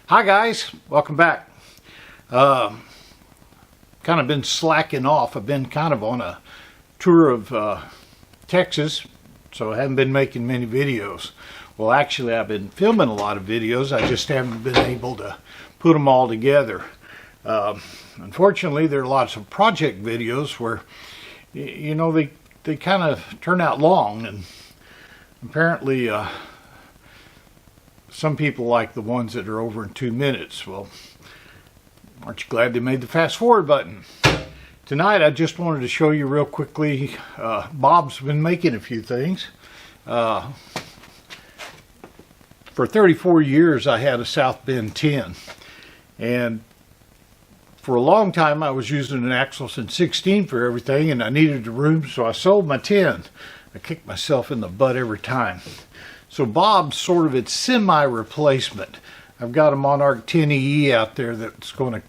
Hi guys, welcome back. Kind of been slacking off. I've been kind of on a tour of Texas, so I haven't been making many videos. Well, actually I've been filming a lot of videos, I just haven't been able to put them all together. Unfortunately, there are lots of project videos where, you know, they kind of turn out long, and apparently some people like the ones that are over in 2 minutes. Well, aren't you glad they made the fast forward button? Tonight I just wanted to show you real quickly, Bob's been making a few things. For 34 years I had a South Bend 10, and for a long time I was using an Axelson 16 for everything, and I needed the room, so I sold my 10. I kicked myself in the butt every time. So Bob's sort of its semi-replacement. I've got a Monarch 10EE out there that's going to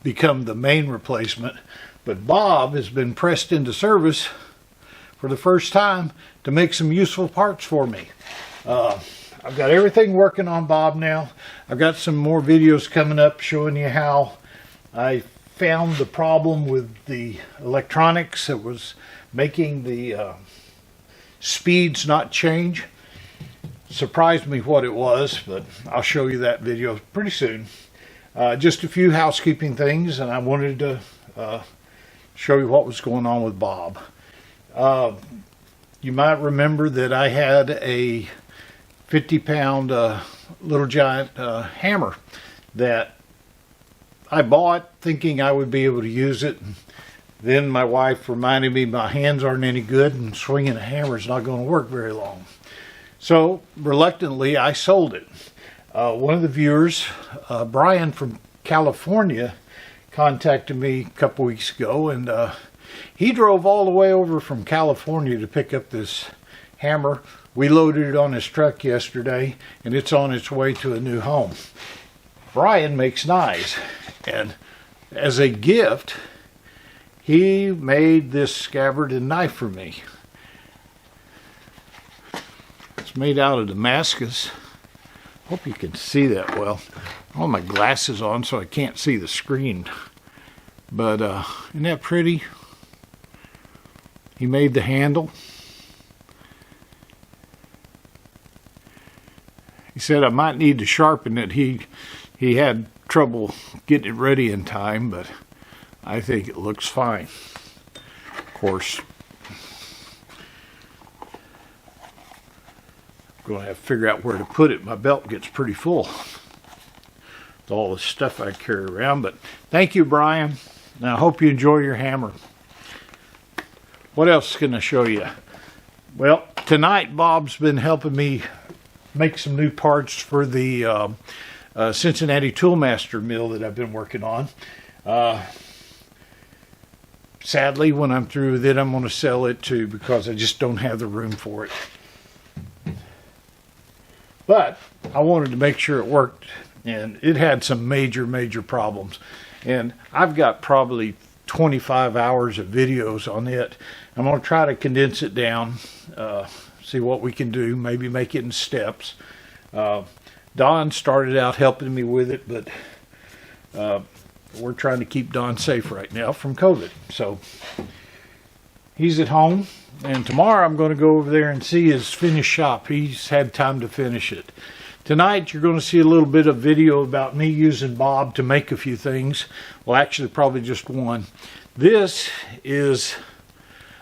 become the main replacement. But Bob has been pressed into service for the first time to make some useful parts for me. I've got everything working on Bob now. I've got some more videos coming up showing you how I found the problem with the electronics that was making the speeds not change. Surprised me what it was, but I'll show you that video pretty soon. Just a few housekeeping things, and I wanted to show you what was going on with Bob. You might remember that I had a 50-pound Little Giant hammer that I bought thinking I would be able to use it. Then my wife reminded me my hands aren't any good and swinging a hammer is not going to work very long. So, reluctantly, I sold it. One of the viewers, Brian from California, contacted me a couple weeks ago, and he drove all the way over from California to pick up this hammer. We loaded it on his truck yesterday, and it's on its way to a new home. Brian makes knives, and as a gift, he made this scabbard and knife for me. It's made out of Damascus. Hope you can see that well. I have my glasses on so I can't see the screen. But isn't that pretty? He made the handle. He said I might need to sharpen it. He had trouble getting it ready in time, but I think it looks fine. Of course, going to have to figure out where to put it. My belt gets pretty full with all the stuff I carry around. But thank you, Brian. Now I hope you enjoy your hammer. What else can I show you? Well, tonight Bob's been helping me make some new parts for the Cincinnati Toolmaster mill that I've been working on. Sadly, when I'm through with it, I'm going to sell it too because I just don't have the room for it. But I wanted to make sure it worked, and it had some major problems. And I've got probably 25 hours of videos on it. I'm going to try to condense it down, see what we can do, maybe make it in steps. Don started out helping me with it, but we're trying to keep Don safe right now from COVID. So he's at home. And tomorrow I'm going to go over there and see his finished shop. He's had time to finish it. Tonight you're going to see a little bit of video about me using Bob to make a few things. Well, actually probably just one. This is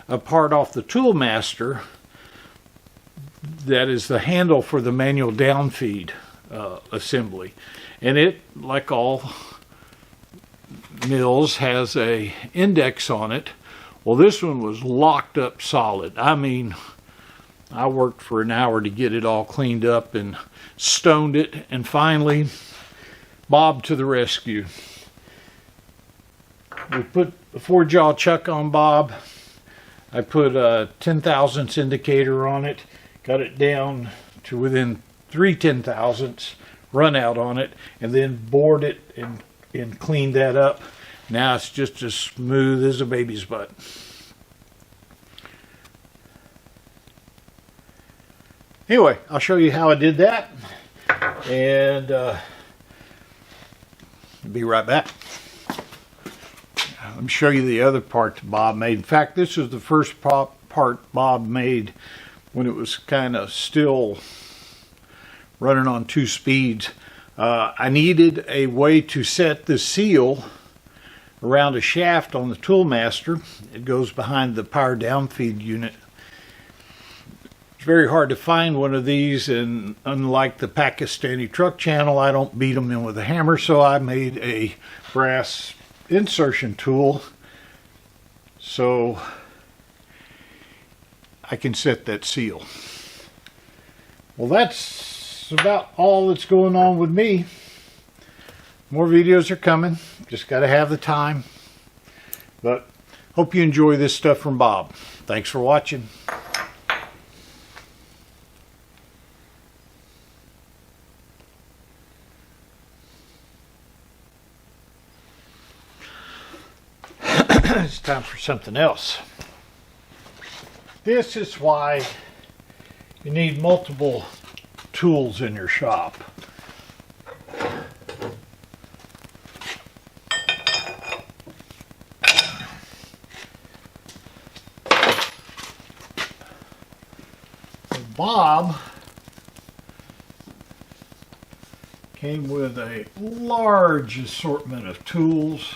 a part off the Toolmaster that is the handle for the manual downfeed assembly. And it, like all mills, has a index on it. Well, this one was locked up solid. I mean, I worked for an hour to get it all cleaned up and stoned it, and finally, Bob to the rescue. We put a 4-jaw chuck on Bob. I put a 10 thousandths indicator on it, got it down to within 3 10 thousandths, run out on it, and then bored it and cleaned that up. Now it's just as smooth as a baby's butt. Anyway, I'll show you how I did that. And Be right back. Let me show you the other part that Bob made. In fact, this is the first part Bob made when it was kind of still running on 2 speeds. I needed a way to set the seal around a shaft on the Toolmaster. It goes behind the power downfeed unit. It's very hard to find one of these, and unlike the Pakistani truck channel, I don't beat them in with a hammer, so I made a brass insertion tool so I can set that seal. Well, that's about all that's going on with me. More videos are coming, just got to have the time. But hope you enjoy this stuff from Bob. Thanks for watching. It's time for something else. This is why you need multiple tools in your shop. Bob came with a large assortment of tools.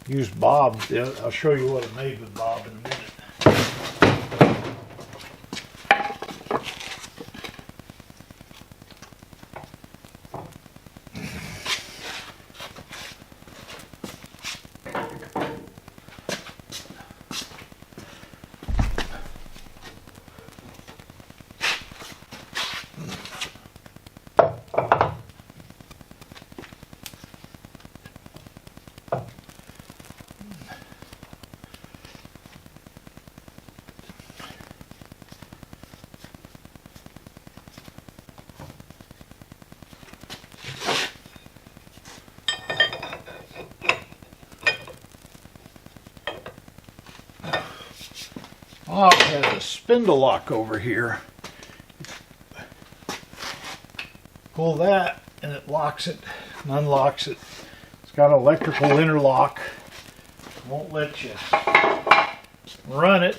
Use Bob. I'll show you what I made with Bob in a minute. Bob has a spindle lock over here. Pull that and it locks it and unlocks it. It's got an electrical interlock. Won't let you run it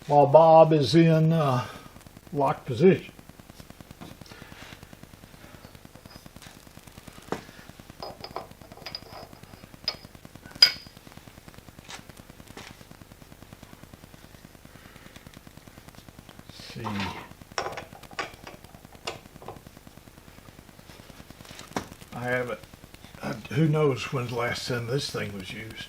while Bob is in lock position. See. I haven't, who knows when's the last time this thing was used.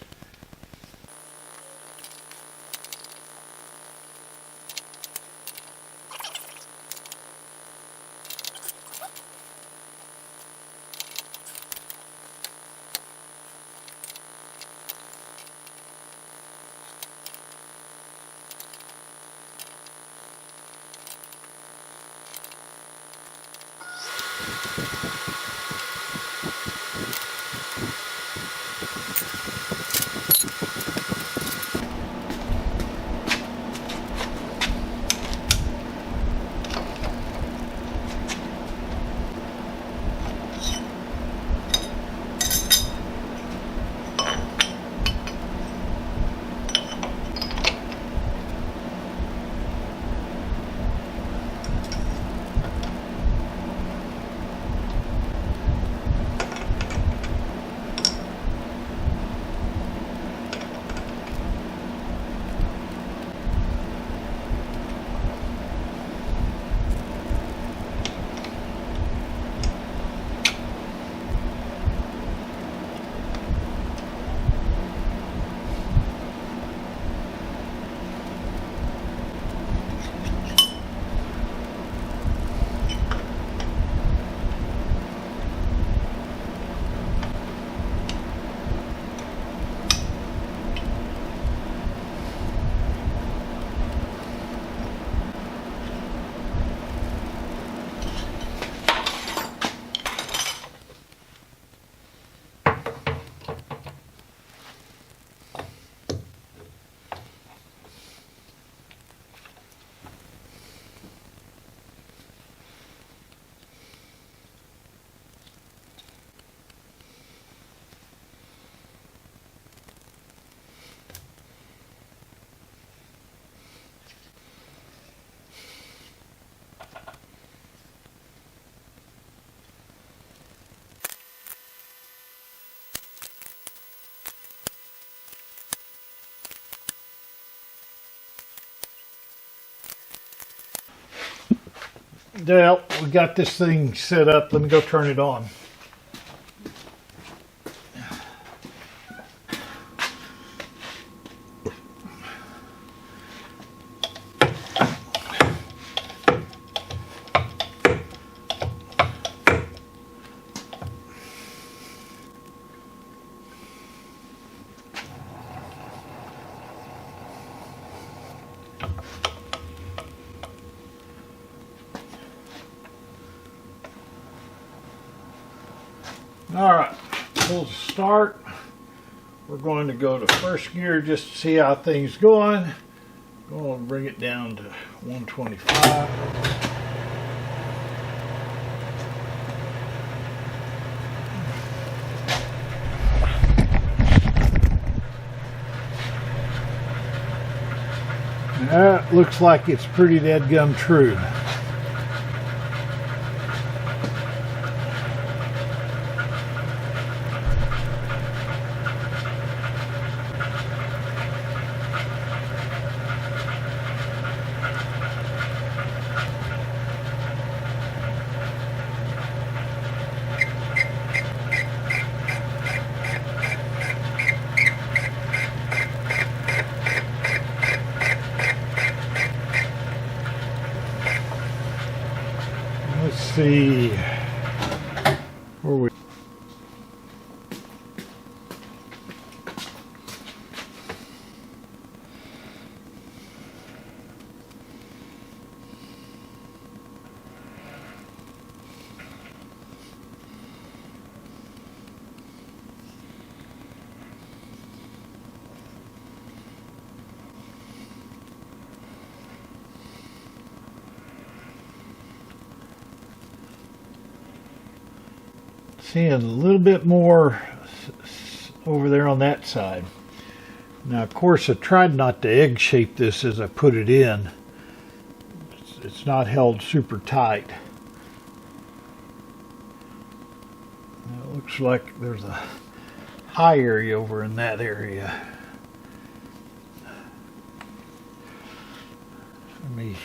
Well, we got this thing set up. Let me go turn it on. All right, full start. We're going to go to first gear just to see how things going. Going to bring it down to 125. That looks like it's pretty dead-gum true. Let's see where we. Seeing a little bit more over there on that side. Now, of course, I tried not to egg shape this as I put it in. It's not held super tight. It looks like there's a high area over in that area. Let me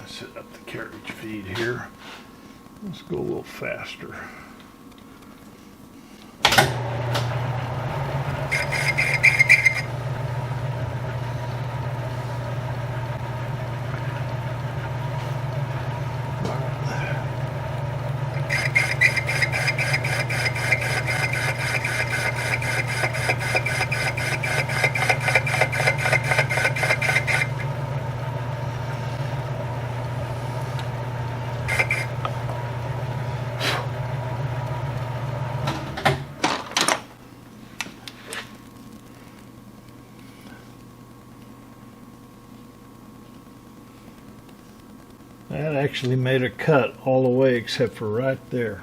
set up the carriage feed here. Let's go a little faster. That actually made a cut all the way except for right there.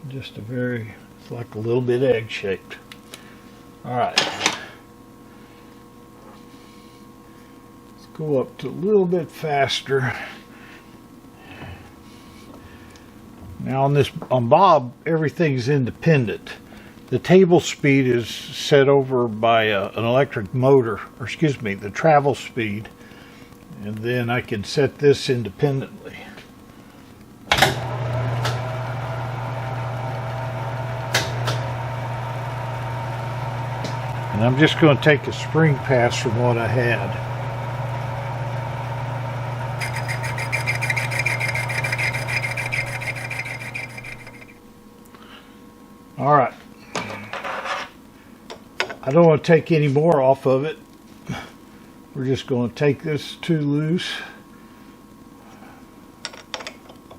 Just a very, it's like a little bit egg shaped. Alright. Let's go up to a little bit faster. Now on Bob, everything's independent. The table speed is set over by an electric motor, or excuse me, the travel speed. And then I can set this independently. And I'm just going to take a spring pass from what I had. All right. I don't want to take any more off of it. We're just going to take this two loose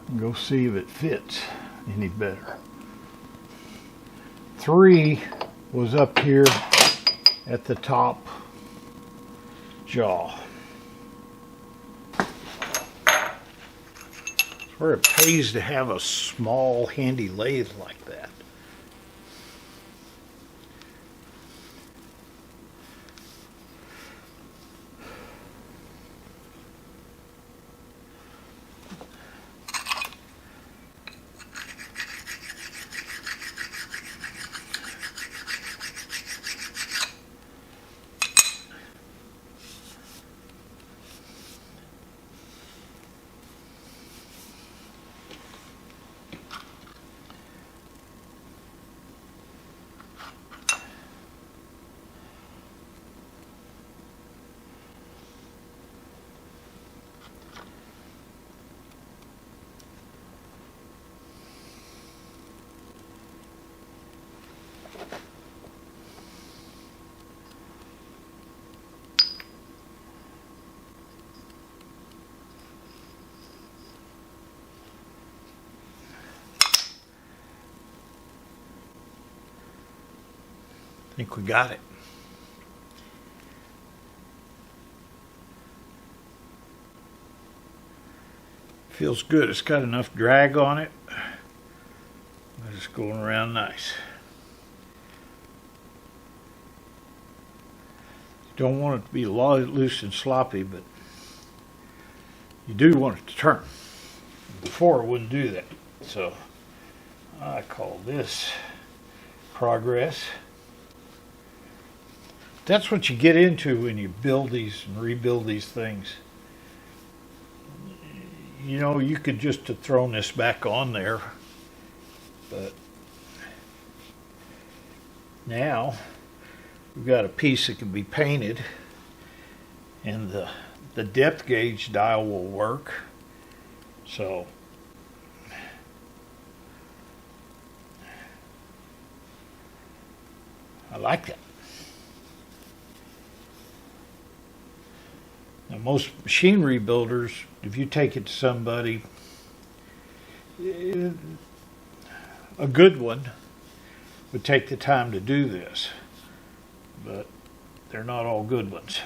and go see if it fits any better. 3 was up here at the top jaw. It's where it pays to have a small handy lathe like that. think we got it. Feels good. It's got enough drag on it. It's going around nice. You don't want it to be loose and sloppy, but you do want it to turn. Before it wouldn't do that. So I call this progress. That's what you get into when you build these and rebuild these things. You know, you could just have thrown this back on there, but now we've got a piece that can be painted, and the depth gauge dial will work. So I like that. Now, most machine rebuilders, if you take it to somebody, a good one would take the time to do this, but they're not all good ones.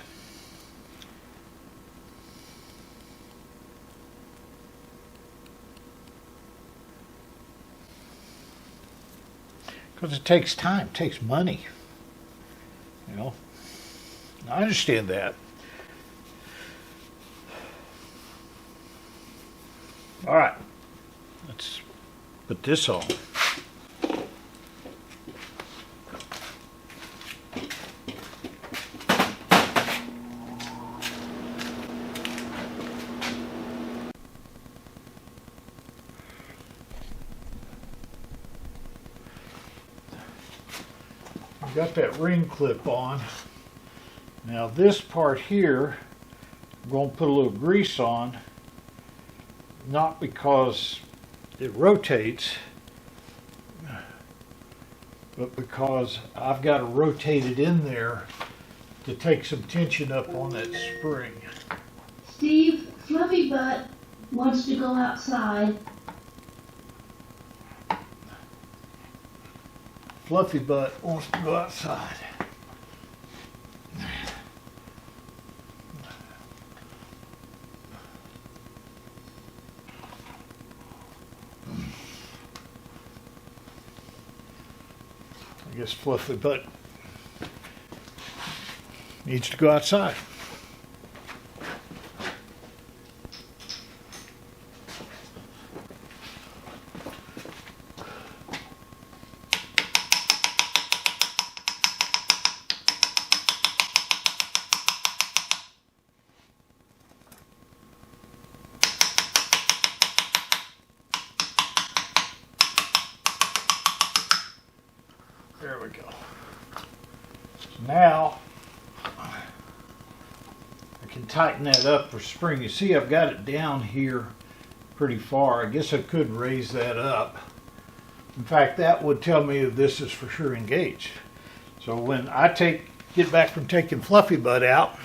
Because it takes time, it takes money. You know, I understand that. All right, let's put this on. Got that ring clip on. Now this part here, I'm going to put a little grease on, not because it rotates, but because I've got to rotate it in there to take some tension up on that spring. Steve, Fluffy Butt wants to go outside. Fluffy Butt wants to go outside. I guess Fluffy Butt needs to go outside. There we go. Now I can tighten that up for spring. You see I've got it down here pretty far. I guess I could raise that up. In fact, that would tell me if this is for sure engaged. So when I get back from taking Fluffy Butt out,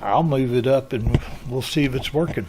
I'll move it up and we'll see if it's working.